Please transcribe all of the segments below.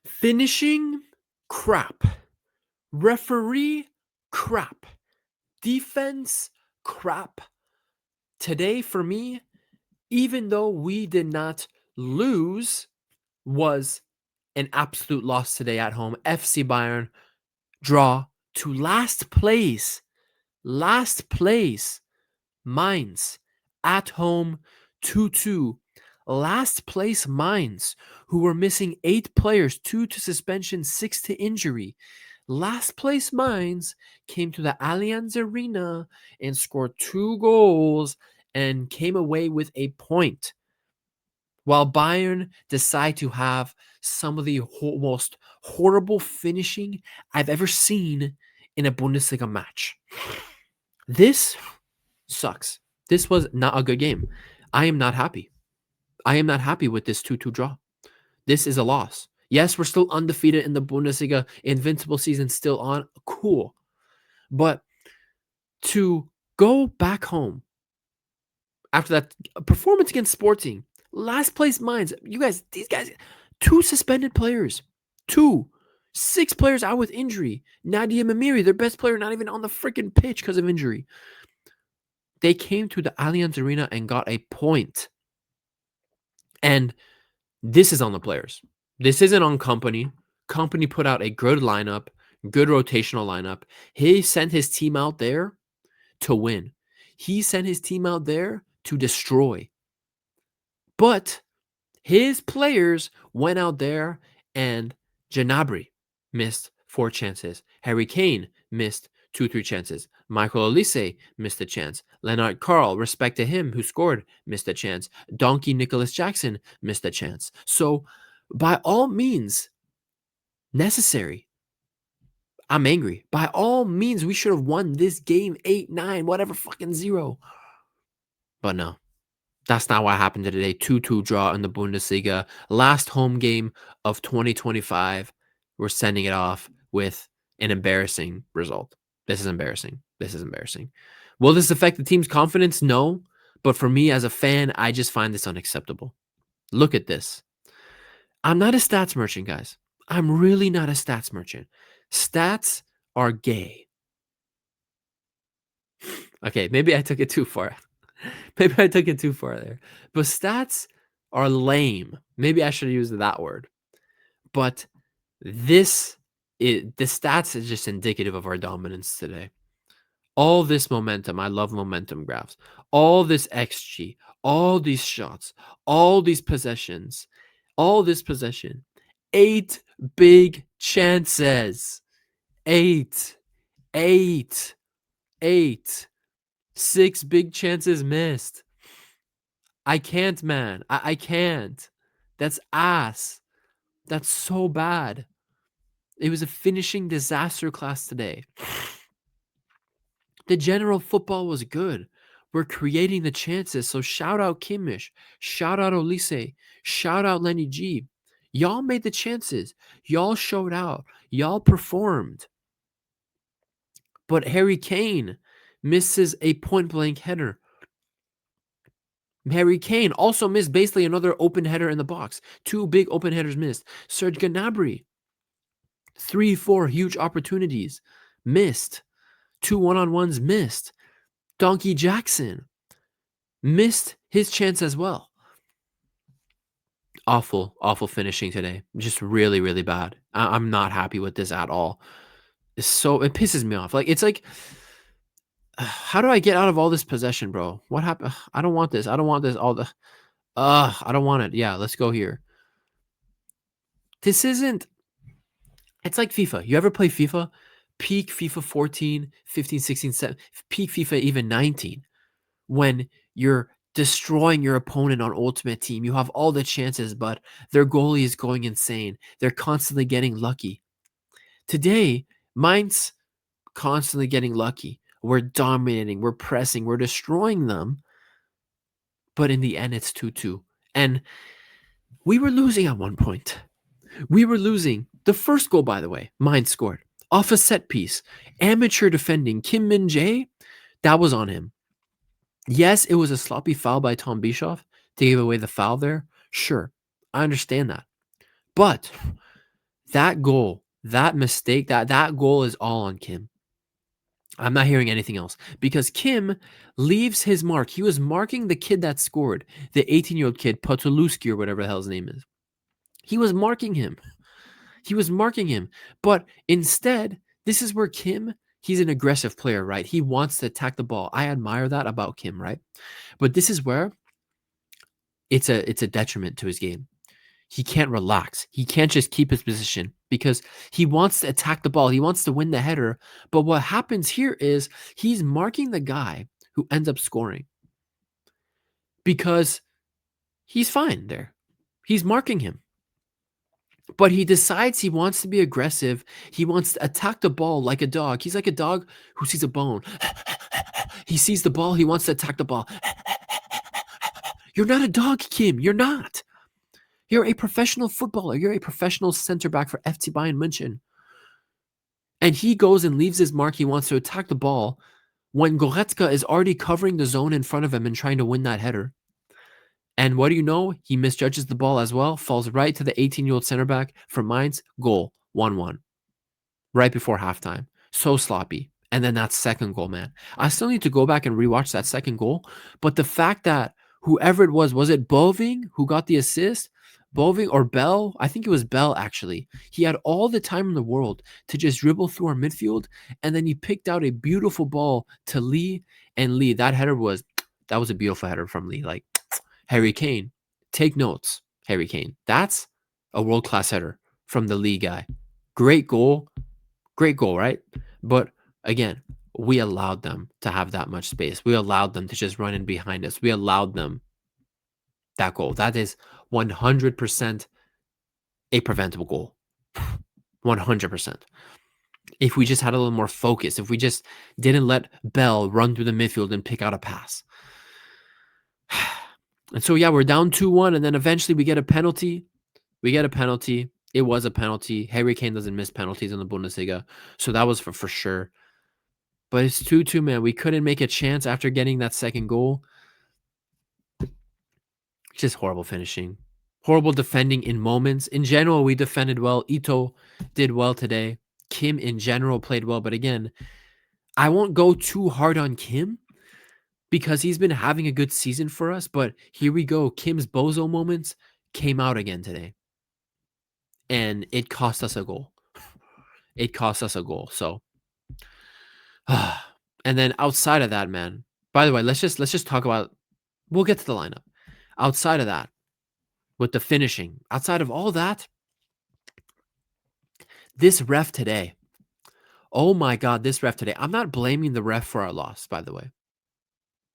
Finishing, crap. Referee, crap. Defense, crap. Today, for me, even though we did not lose, was an absolute loss today at home. FC Bayern draw to last place. Last place. Mainz at home 2-2. Last place Mainz, who were missing 8 players, 2 to suspension, 6 to injury. Last place Mainz came to the Allianz Arena and scored 2 goals and came away with a point. While Bayern decide to have some of the most horrible finishing I've ever seen in a Bundesliga match. This sucks. This was not a good game. I am not happy. I am not happy with this 2-2 draw. This is a loss. Yes, we're still undefeated in the Bundesliga. Invincible season still on. Cool. But to go back home after that performance against Sporting, last place Mainz, you guys, these guys, 2 suspended players. 2. 6 players out with injury. Nadia Mamiri, their best player, not even on the freaking pitch because of injury. They came to the Allianz Arena and got a point. And this is on the players. This isn't on Company. Company put out a good lineup, good rotational lineup. He sent his team out there to win. He sent his team out there to destroy. But his players went out there and Gnabry missed 4 chances. Harry Kane missed 2-3 chances. Michael Olise missed a chance. Leonard Carl, respect to him who scored, missed a chance. Donkey Nicholas Jackson missed a chance. So by all means necessary, I'm angry. By all means, we should have won this game 8-9, whatever, fucking 0. But no, that's not what happened today. 2-2 draw in the Bundesliga. Last home game of 2025. We're sending it off with an embarrassing result. This is embarrassing. This is embarrassing. Will this affect the team's confidence? No. But for me as a fan, I just find this unacceptable. Look at this. I'm not a stats merchant, guys. I'm really not a stats merchant. Stats are gay. Okay, maybe I took it too far. Maybe I took it too far there. But stats are lame. Maybe I should have used that word. But the stats is just indicative of our dominance today. All this momentum, I love momentum graphs. All this XG, all these shots, all these possessions, all this possession. 8 big chances. 8. 6 big chances missed. I can't, man. I can't. That's ass. That's so bad. It was a finishing disaster class today. The general football was good. We're creating the chances. So shout out Kimmich. Shout out Olise. Shout out Lenny G. Y'all made the chances. Y'all showed out. Y'all performed. But Harry Kane misses a point-blank header. Harry Kane also missed basically another open header in the box. 2 big open headers missed. Serge Gnabry, 3-4 huge opportunities missed. 2 one-on-ones missed. Donkey Jackson missed his chance as well. Awful finishing today. Just really, really bad. I'm not happy with this at all. It pisses me off. It's like, how do I get out of all this possession, bro? What happened? I don't want this. I don't want this. I don't want it. Yeah, let's go here. This isn't. It's like FIFA. You ever play FIFA? Peak FIFA 14, 15, 16, 17, peak FIFA even 19. When you're destroying your opponent on Ultimate Team, you have all the chances, but their goalie is going insane. They're constantly getting lucky. Today, Mainz constantly getting lucky. We're dominating, we're pressing, we're destroying them. But in the end, it's 2-2. And we were losing at one point. We were losing. The first goal, by the way, Mainz scored. Off a set piece. Amateur defending. Kim Min-jae, that was on him. Yes, it was a sloppy foul by Tom Bischoff to give away the foul there. Sure, I understand that. But That goal, that mistake, that goal is all on Kim. I'm not hearing anything else because Kim leaves his mark. He was marking the kid that scored, the 18-year-old kid, Potoluski or whatever the hell his name is. He was marking him. He was marking him. But instead, this is where Kim, he's an aggressive player, right? He wants to attack the ball. I admire that about Kim, right? But this is where it's a detriment to his game. He can't relax. He can't just keep his position because he wants to attack the ball. He wants to win the header. But what happens here is he's marking the guy who ends up scoring because he's fine there. He's marking him. But he decides he wants to be aggressive. He wants to attack the ball like a dog. He's like a dog who sees a bone. He sees the ball. He wants to attack the ball. You're not a dog, Kim. You're not. You're a professional footballer. You're a professional center back for FC Bayern Munich. And he goes and leaves his mark. He wants to attack the ball when Goretzka is already covering the zone in front of him and trying to win that header. And what do you know? He misjudges the ball as well, falls right to the 18-year-old center back from Mainz. Goal, 1-1. Right before halftime. So sloppy. And then that second goal, man. I still need to go back and rewatch that second goal. But the fact that whoever it was it Boving who got the assist? Boving or Bell? I think it was Bell, actually. He had all the time in the world to just dribble through our midfield. And then he picked out a beautiful ball to Lee. And Lee, that was a beautiful header from Lee. Like, Harry Kane, take notes, Harry Kane. That's a world-class header from the Lee guy. Great goal, right? But again, we allowed them to have that much space. We allowed them to just run in behind us. We allowed them that goal. That is 100% a preventable goal. 100%. If we just had a little more focus, if we just didn't let Bell run through the midfield and pick out a pass. And so, yeah, we're down 2-1, and then eventually we get a penalty. It was a penalty. Harry Kane doesn't miss penalties in the Bundesliga, so that was for sure. But it's 2-2, man. We couldn't make a chance after getting that second goal. Just horrible finishing. Horrible defending in moments. In general, we defended well. Ito did well today. Kim, in general, played well. But again, I won't go too hard on Kim because he's been having a good season for us. But here we go. Kim's bozo moments came out again today. And it cost us a goal. So, and then outside of that, man, by the way, let's just talk about, we'll get to the lineup. Outside of that, with the finishing, outside of all that, this ref today, oh my God, this ref today, I'm not blaming the ref for our loss, by the way.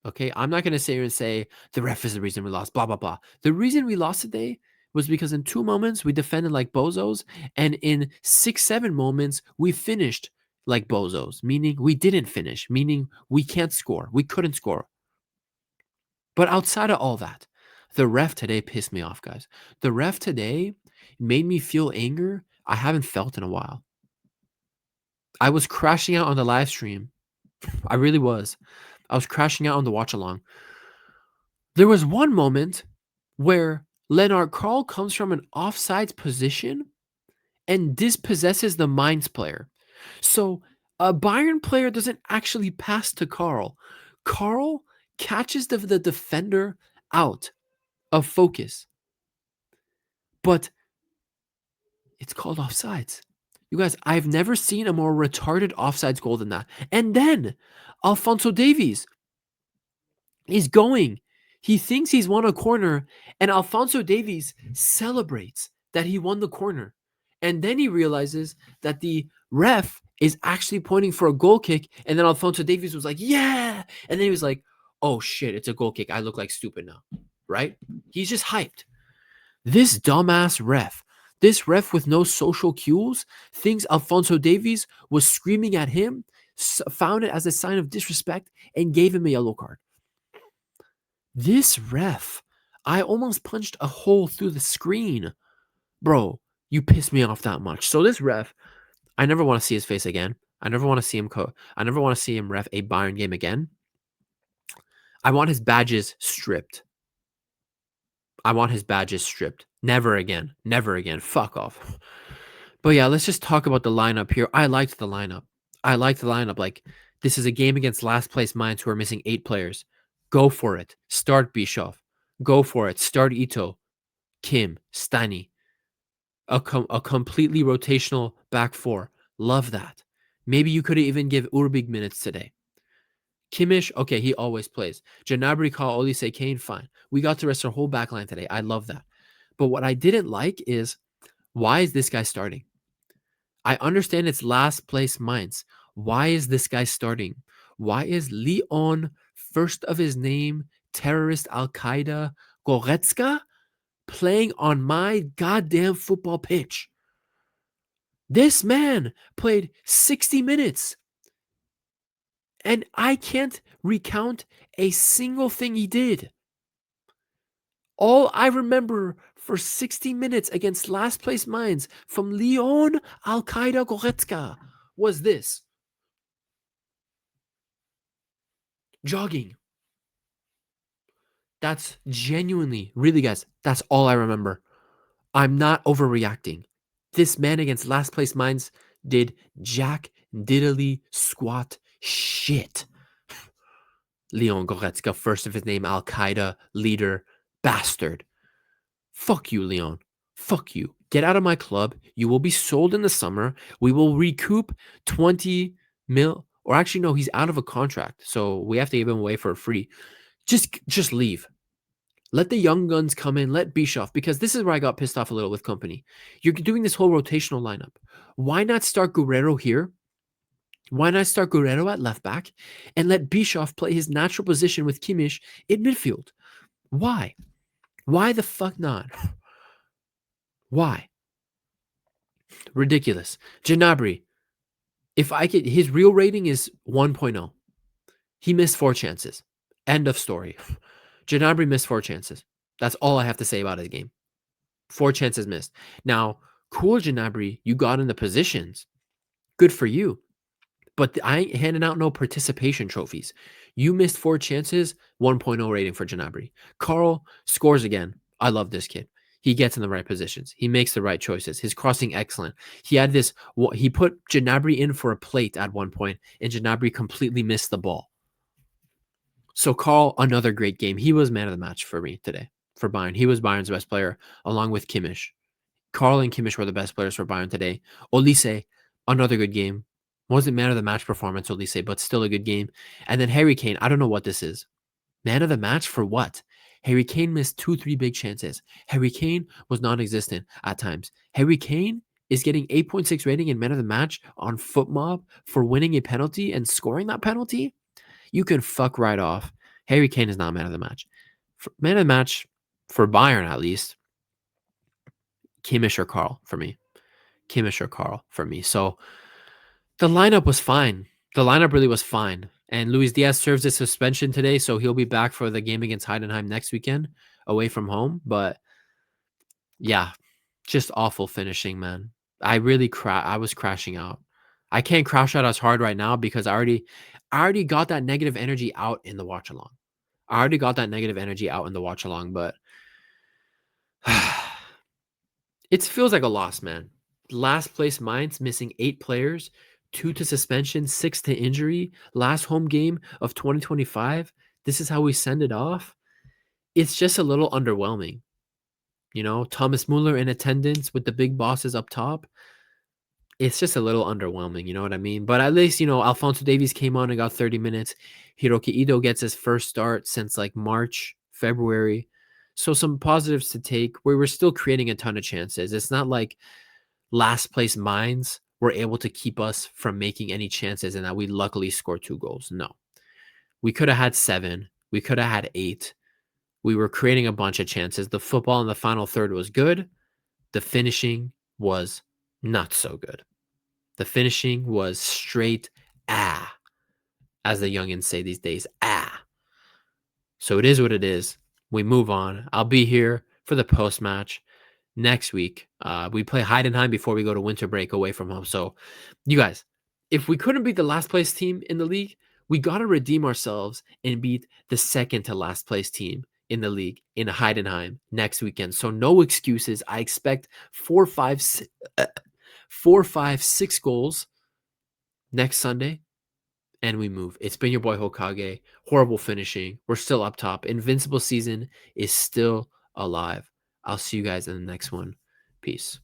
Okay, I'm not going to sit here and say the ref is the reason we lost, blah, blah, blah. The reason we lost today was because in 2 moments we defended like bozos, and in 6-7 moments we finished like bozos, meaning we didn't finish, meaning we can't score. We couldn't score. But outside of all that, the ref today pissed me off, guys. The ref today made me feel anger I haven't felt in a while. I was crashing out on the live stream. I really was. I was crashing out on the watch along. There was one moment where Leonard Carl comes from an offsides position and dispossesses the Mainz player. So a Bayern player doesn't actually pass to Carl. Carl catches the defender out of focus. But it's called offsides. You guys, I've never seen a more retarded offsides goal than that. And then Alphonso Davies is going. He thinks he's won a corner, and Alphonso Davies celebrates that he won the corner. And then he realizes that the ref is actually pointing for a goal kick, and then Alphonso Davies was like, yeah! And then he was like, oh shit, it's a goal kick. I look like stupid now, right? He's just hyped. This dumbass ref, this ref with no social cues, thinks Alphonso Davies was screaming at him, found it as a sign of disrespect, and gave him a yellow card. This ref, I almost punched a hole through the screen. Bro, you pissed me off that much. So this ref, I never want to see his face again. I never want to see him ref a Bayern game again. I want his badges stripped. Never again. Fuck off. But yeah, let's just talk about the lineup here. I liked the lineup. I liked the lineup. Like, this is a game against last place Mainz who are missing 8 players. Go for it. Start Bischoff. Go for it. Start Ito, Kim, Steiny. A completely rotational back four. Love that. Maybe you could even give Urbig minutes today. Kimmich, okay, he always plays. Gnabry, Call, Olise, Kane, fine. We got to rest our whole back line today. I love that. But what I didn't like is, why is this guy starting? I understand it's last place Mainz. Why is this guy starting? Why is Leon, first of his name, terrorist Al Qaeda, Goretzka, playing on my goddamn football pitch? This man played 60 minutes, and I can't recount a single thing he did. All I remember for 60 minutes against last place Mainz from Leon Al Qaeda Goretzka was this: jogging. That's genuinely, really, guys, that's all I remember. I'm not overreacting. This man against last place Mainz did jack diddly squat shit. Leon Goretzka, first of his name, Al Qaeda leader, bastard. Fuck you, Leon. Fuck you. Get out of my club. You will be sold in the summer. We will recoup 20 mil. Or actually, no, he's out of a contract. So we have to give him away for free. Just leave. Let the young guns come in. Let Bischoff, because this is where I got pissed off a little with company. You're doing this whole rotational lineup. Why not start Guerrero here? Why not start Guerrero at left back and let Bischoff play his natural position with Kimmich in midfield? Why? Why the fuck not? Why? Ridiculous. Gnabry, if I could, his real rating is 1.0. He missed 4 chances. End of story. Gnabry missed 4 chances. That's all I have to say about his game. 4 chances missed. Now, cool, Gnabry, you got in the positions. Good for you. But I ain't handing out no participation trophies. You missed 4 chances, 1.0 rating for Gnabry. Carl scores again. I love this kid. He gets in the right positions. He makes the right choices. His crossing, excellent. He had this, he put Gnabry in for a plate at one point, and Gnabry completely missed the ball. So Carl, another great game. He was man of the match for me today, for Bayern. He was Bayern's best player, along with Kimmich. Carl and Kimmich were the best players for Bayern today. Olise, another good game. Wasn't man of the match performance, Olise, but still a good game. And then Harry Kane, I don't know what this is. Man of the match for what? Harry Kane missed 2-3 big chances. Harry Kane was non-existent at times. Harry Kane is getting 8.6 rating in man of the match on FootMob for winning a penalty and scoring that penalty. You can fuck right off. Harry Kane is not man of the match. Man of the match for Bayern, at least, Kimmich or Carl for me. Kimmich or Carl for me. So the lineup was fine. The lineup really was fine. And Luis Diaz serves his suspension today, so he'll be back for the game against Heidenheim next weekend away from home. But yeah, just awful finishing, man. I really I was crashing out. I can't crash out as hard right now because I already got that negative energy out in the watch along. But it feels like a loss, man. Last place Mainz missing 8 players, 2 to suspension, 6 to injury. Last home game of 2025. This is how we send it off. It's just a little underwhelming. You know, Thomas Muller in attendance with the big bosses up top. It's just a little underwhelming, you know what I mean? But at least, you know, Alphonso Davies came on and got 30 minutes. Hiroki Ito gets his first start since like March, February. So some positives to take where we're still creating a ton of chances. It's not like last place Mainz were able to keep us from making any chances and that we luckily scored 2 goals. No. We could have had 7. We could have had 8. We were creating a bunch of chances. The football in the final third was good. The finishing was not so good. The finishing was straight as the youngins say these days, So it is what it is. We move on. I'll be here for the post-match next week. We play Heidenheim before we go to winter break away from home. So you guys, if we couldn't beat the last place team in the league, we got to redeem ourselves and beat the second to last place team in the league in Heidenheim next weekend. So no excuses. I expect 4-5 4, 5, 6 goals next Sunday, and we move. It's been your boy Hokage. Horrible finishing. We're still up top. Invincible season is still alive. I'll see you guys in the next one. Peace.